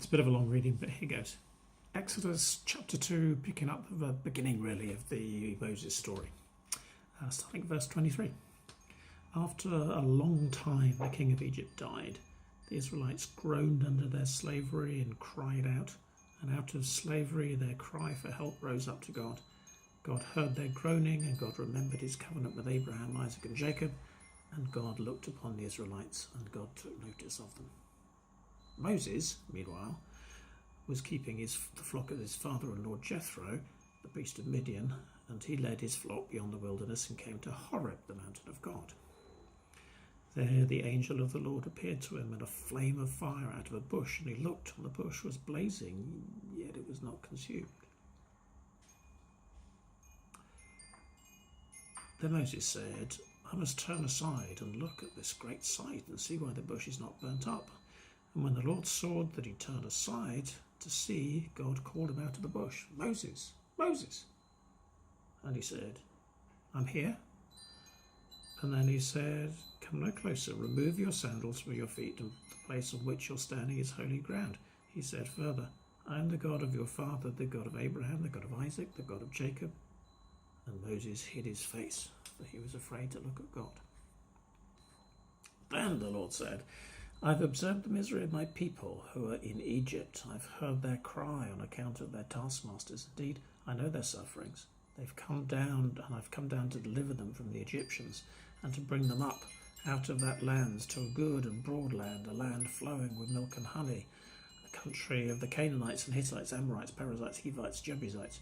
It's a bit of a long reading, but here goes. Exodus chapter 2, picking up the beginning really of the Moses story. Starting at verse 23. After a long time the king of Egypt died. The Israelites groaned under their slavery and cried out. And out of slavery their cry for help rose up to God. God heard their groaning, and God remembered his covenant with Abraham, Isaac and Jacob. And God looked upon the Israelites, and God took notice of them. Moses, meanwhile, was keeping the flock of his father-in-law Jethro, the priest of Midian, and he led his flock beyond the wilderness and came to Horeb, the mountain of God. There the angel of the Lord appeared to him in a flame of fire out of a bush, and he looked, and the bush was blazing, yet it was not consumed. Then Moses said, I must turn aside and look at this great sight and see why the bush is not burnt up. And when the Lord saw that he turned aside to see, God called him out of the bush, Moses, Moses. And he said, I'm here. And then he said, come no closer, remove your sandals from your feet, and the place on which you're standing is holy ground. He said further, I am the God of your father, the God of Abraham, the God of Isaac, the God of Jacob. And Moses hid his face, for he was afraid to look at God. Then the Lord said, I've observed the misery of my people who are in Egypt. I've heard their cry on account of their taskmasters. Indeed, I know their sufferings. They've come down, and I've come down to deliver them from the Egyptians, and to bring them up out of that land to a good and broad land, a land flowing with milk and honey, a country of the Canaanites and Hittites, Amorites, Perizzites, Hivites, Jebusites.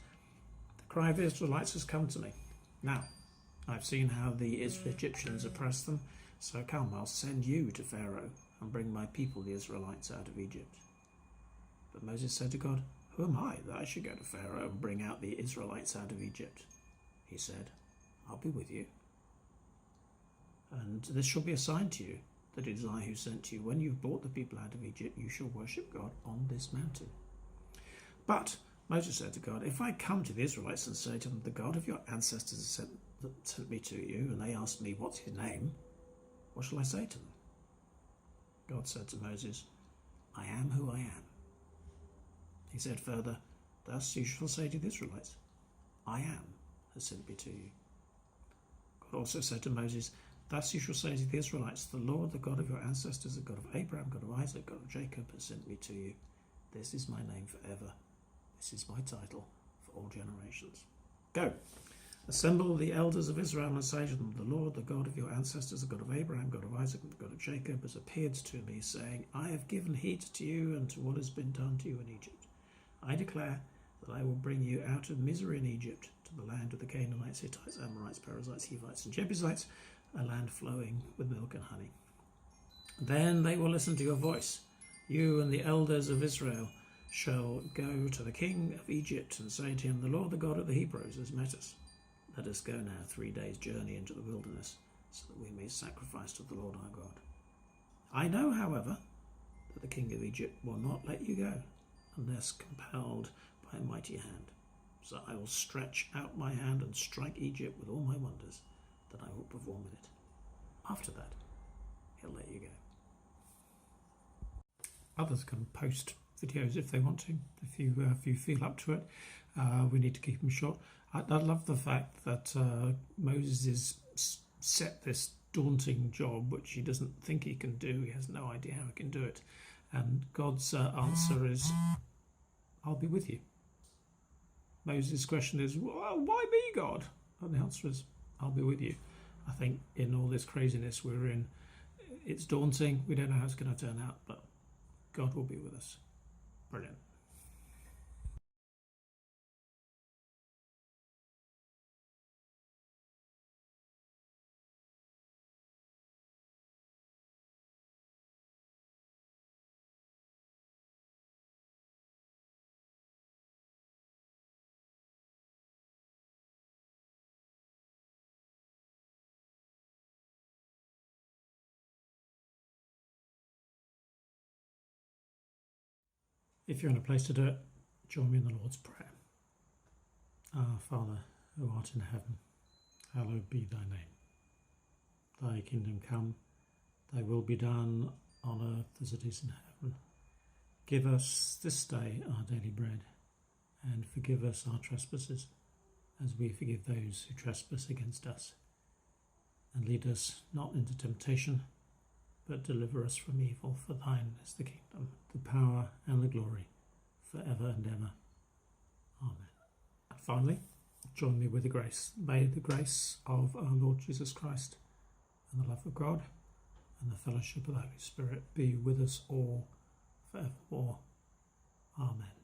The cry of the Israelites has come to me. Now, I've seen how the Egyptians oppress them, so come, I'll send you to Pharaoh and bring my people, the Israelites, out of Egypt. But Moses said to God, who am I that I should go to Pharaoh and bring out the Israelites out of Egypt? He said, I'll be with you. And this shall be a sign to you, that it is I who sent you. When you've brought the people out of Egypt, you shall worship God on this mountain. But Moses said to God, if I come to the Israelites and say to them, the God of your ancestors has sent me to you, and they ask me, what's his name? What shall I say to them? God said to Moses, I am who I am. He said further, thus you shall say to the Israelites, I am has sent me to you. God also said to Moses, thus you shall say to the Israelites, the Lord, the God of your ancestors, the God of Abraham, God of Isaac, God of Jacob, has sent me to you. This is my name forever. This is my title for all generations. Go, assemble the elders of Israel and say to them, the Lord, the God of your ancestors, the God of Abraham, God of Isaac, and the God of Jacob, has appeared to me, saying, I have given heed to you and to what has been done to you in Egypt. I declare that I will bring you out of misery in Egypt to the land of the Canaanites, Hittites, Amorites, Perizzites, Hivites, and Jebusites, a land flowing with milk and honey. Then they will listen to your voice. You and the elders of Israel shall go to the king of Egypt and say to him, the Lord, the God of the Hebrews, has met us. Let us go now 3 days' journey into the wilderness, so that we may sacrifice to the Lord our God. I know, however, that the king of Egypt will not let you go, unless compelled by a mighty hand. So I will stretch out my hand and strike Egypt with all my wonders that I will perform in it. After that, he'll let you go. Others can post videos if they want to, if you feel up to it. We need to keep them short. I love the fact that Moses is set this daunting job, which he doesn't think he can do. He has no idea how he can do it. And God's answer is, I'll be with you. Moses' question is, well, why me, God? And the answer is, I'll be with you. I think in all this craziness we're in, it's daunting. We don't know how it's going to turn out, but God will be with us. Brilliant. If you're in a place to do it, join me in the Lord's Prayer. Our Father, who art in heaven, hallowed be thy name. Thy kingdom come, thy will be done on earth as it is in heaven. Give us this day our daily bread, and forgive us our trespasses, as we forgive those who trespass against us. And lead us not into temptation, but deliver us from evil. For thine is the kingdom, the power, and the glory, forever and ever. Amen. And finally, join me with the grace. May the grace of our Lord Jesus Christ, and the love of God, and the fellowship of the Holy Spirit be with us all forevermore. Amen.